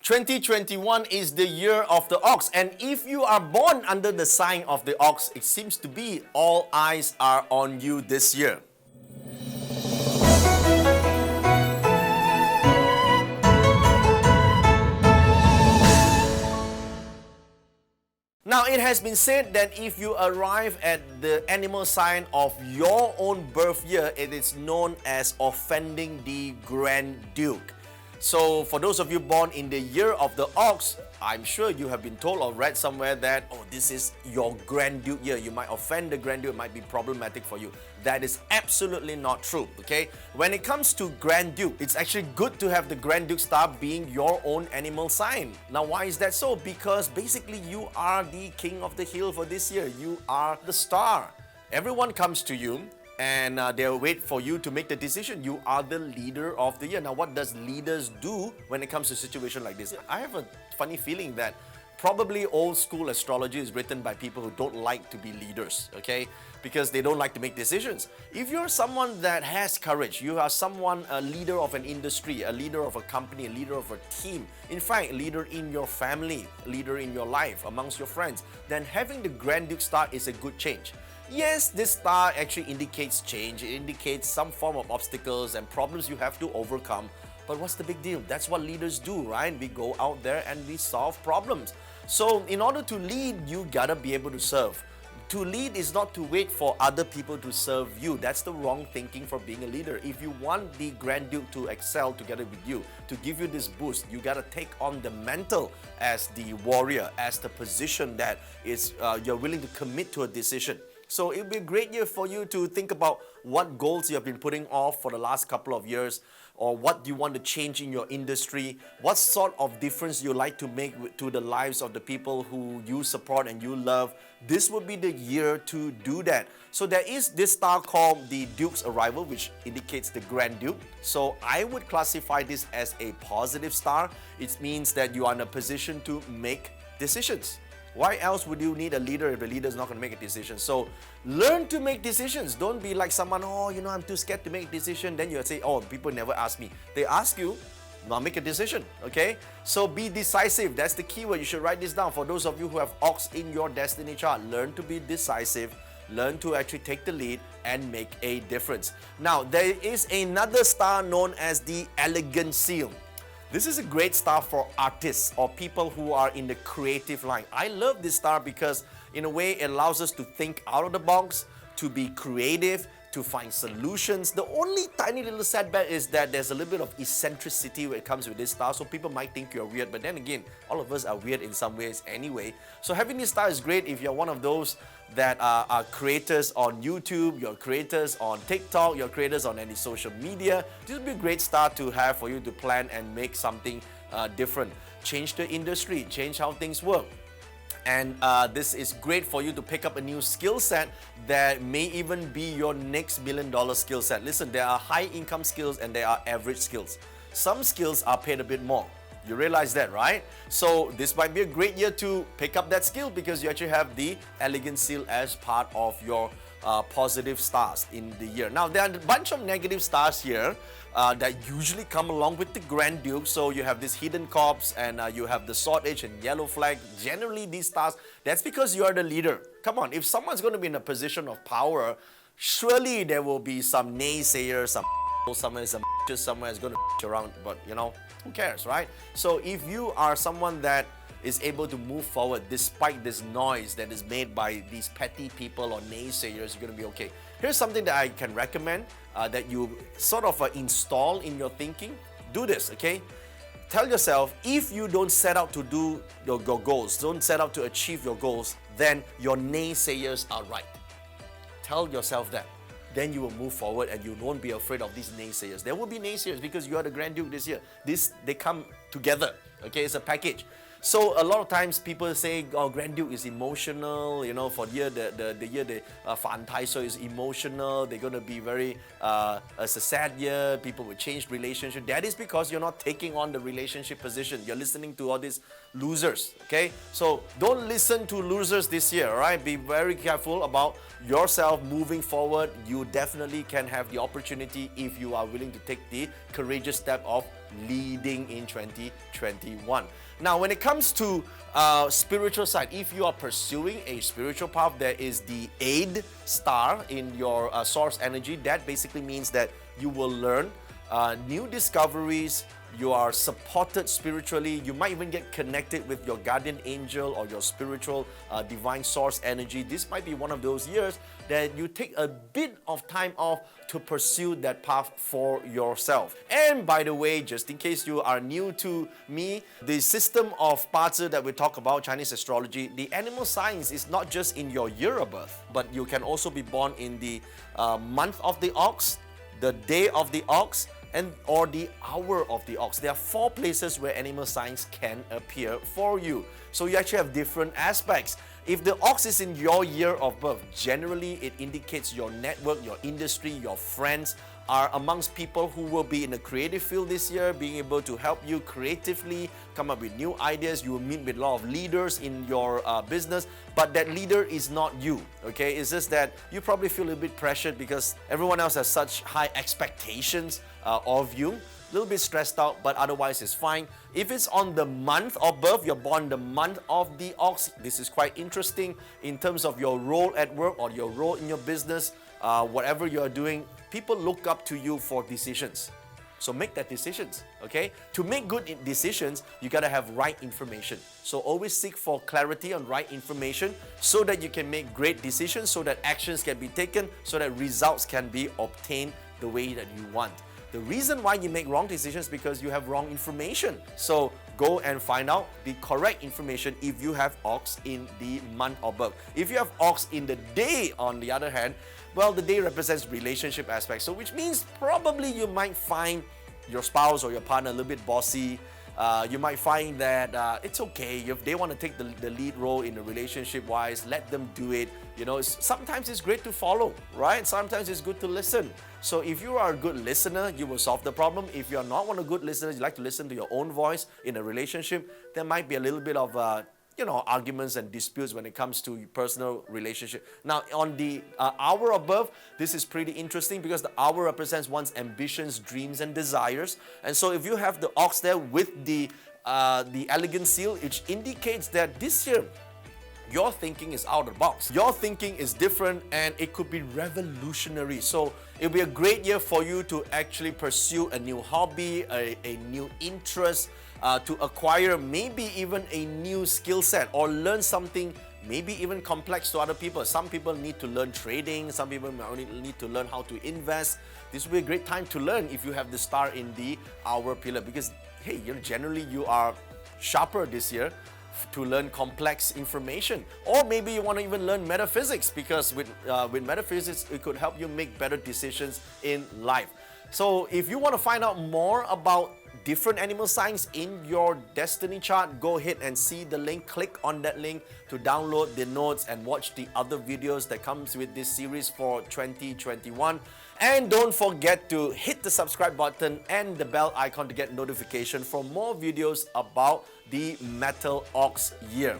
2021 is the year of the ox, and if you are born under the sign of the ox, it seems to be all eyes are on you this year. Now, it has been said that if you arrive at the animal sign of your own birth year, it is known as offending the Grand Duke. So, for those of you born in the year of the ox, I'm sure you have been told or read somewhere that, oh, this is your Grand Duke year. You might offend the Grand Duke, it might be problematic for you. That is absolutely not true, okay? When it comes to Grand Duke, it's actually good to have the Grand Duke star being your own animal sign. Now, why is that so? Because basically you are the king of the hill for this year. You are the star. Everyone comes to you and they'll wait for you to make the decision. You are the leader of the year. Now, what does leaders do when it comes to a situation like this? I have a funny feeling that probably old school astrology is written by people who don't like to be leaders, okay? Because they don't like to make decisions. If you're someone that has courage, you are someone, a leader of an industry, a leader of a company, a leader of a team, in fact, a leader in your family, a leader in your life, amongst your friends, then having the Grand Duke star is a good change. Yes, this star actually indicates change. It indicates some form of obstacles and problems you have to overcome. But what's the big deal? That's what leaders do, right? We go out there and we solve problems. So in order to lead, you gotta be able to serve. To lead is not to wait for other people to serve you. That's the wrong thinking for being a leader. If you want the Grand Duke to excel together with you, to give you this boost, you gotta take on the mantle as the warrior, as the position that is you're willing to commit to a decision. So it'll be a great year for you to think about what goals you have been putting off for the last couple of years, or what you want to change in your industry, what sort of difference you like to make to the lives of the people who you support and you love. This would be the year to do that. So there is this star called the Duke's Arrival, which indicates the Grand Duke. So I would classify this as a positive star. It means that you are in a position to make decisions. Why else would you need a leader if the leader is not going to make a decision? So learn to make decisions. Don't be like someone, oh, you know, I'm too scared to make a decision. Then you say, oh, people never ask me. They ask you, now make a decision, okay? So be decisive. That's the key word. You should write this down. For those of you who have ox in your destiny chart, learn to be decisive. Learn to actually take the lead and make a difference. Now, there is another star known as the Elegant Seal. This is a great star for artists or people who are in the creative line. I love this star because in a way it allows us to think out of the box, to be creative, to find solutions. The only tiny little setback is that there's a little bit of eccentricity when it comes with this star, so people might think you're weird, but then again, all of us are weird in some ways anyway. So having this star is great if you're one of those that are creators on YouTube, you're creators on TikTok, you're creators on any social media. This would be a great star to have for you to plan and make something different. Change the industry, change how things work. And this is great for you to pick up a new skill set that may even be your next $1 million skill set. Listen, there are high income skills and there are average skills. Some skills are paid a bit more. You realize that, right? So this might be a great year to pick up that skill because you actually have the Elegant Seal as part of your positive stars in the year. Now, there are a bunch of negative stars here that usually come along with the Grand Duke. So you have this Hidden Corpse and you have the Sword Edge and Yellow Flag. Generally, these stars, that's because you are the leader. Come on, if someone's going to be in a position of power, surely there will be some naysayers, somewhere is going to around, but you know, who cares, right? So if you are someone that is able to move forward despite this noise that is made by these petty people or naysayers, you're going to be okay. Here's something that I can recommend that you sort of install in your thinking. Do this, okay? Tell yourself, if you don't set out to do your goals, don't set out to achieve your goals, then your naysayers are right. Tell yourself that. Then you will move forward and you won't be afraid of these naysayers. There will be naysayers because you are the Grand Duke this year. They come together, okay? It's a package. So a lot of times people say, oh, Grand Duke is emotional, you know, for the year, the year they Fan Tai So is emotional, they're going to be very, it's a sad year, people will change relationship. That is because you're not taking on the relationship position. You're listening to all these losers, okay? So don't listen to losers this year, all right? Be very careful about yourself moving forward. You definitely can have the opportunity if you are willing to take the courageous step of leading in 2021. Now, when it comes to spiritual side, if you are pursuing a spiritual path, there is the aid star in your source energy. That basically means that you will learn new discoveries. You are supported spiritually. You might even get connected with your guardian angel or your spiritual divine source energy. This might be one of those years that you take a bit of time off to pursue that path for yourself. And by the way, just in case you are new to me, the system of 八字 that we talk about, Chinese astrology, the animal signs is not just in your year of birth, but you can also be born in the month of the ox, the day of the ox, and or the hour of the ox. There are 4 places where animal signs can appear for you. So you actually have different aspects. If the ox is in your year of birth, generally it indicates your network, your industry, your friends are amongst people who will be in the creative field this year, being able to help you creatively come up with new ideas. You will meet with a lot of leaders in your business, but that leader is not you, okay? It's just that you probably feel a bit pressured because everyone else has such high expectations of you. A little bit stressed out, but otherwise it's fine. If it's on the month of birth, you're born the month of the ox, this is quite interesting in terms of your role at work or your role in your business, whatever you're doing, people look up to you for decisions. So make that decisions, okay? To make good decisions, you gotta have right information. So always seek for clarity on right information so that you can make great decisions, so that actions can be taken, so that results can be obtained the way that you want. The reason why you make wrong decisions is because you have wrong information. So go and find out the correct information if you have ox in the month of birth. If you have ox in the day, on the other hand, well, the day represents relationship aspects. So which means probably you might find your spouse or your partner a little bit bossy. You might find that it's okay if they want to take the lead role in a relationship-wise, let them do it. You know, sometimes it's great to follow, right? Sometimes it's good to listen. So if you are a good listener, you will solve the problem. If you are not one of good listeners, you like to listen to your own voice in a relationship, there might be a little bit of arguments and disputes when it comes to personal relationship. Now, on the hour of birth, this is pretty interesting because the hour represents one's ambitions, dreams, and desires. And so, if you have the ox there with the elegant seal, which indicates that this year your thinking is out of the box. Your thinking is different and it could be revolutionary. So it'll be a great year for you to actually pursue a new hobby, a new interest, to acquire maybe even a new skill set or learn something maybe even complex to other people. Some people need to learn trading, some people might need to learn how to invest. This will be a great time to learn if you have the star in the hour pillar because, hey, generally you are sharper this year to learn complex information, or maybe you want to even learn metaphysics because with metaphysics it could help you make better decisions in life. So if you want to find out more about different animal signs in your destiny chart, go ahead and see the link. Click on that link to download the notes and watch the other videos that comes with this series for 2021. And don't forget to hit the subscribe button and the bell icon to get notification for more videos about the Metal Ox year.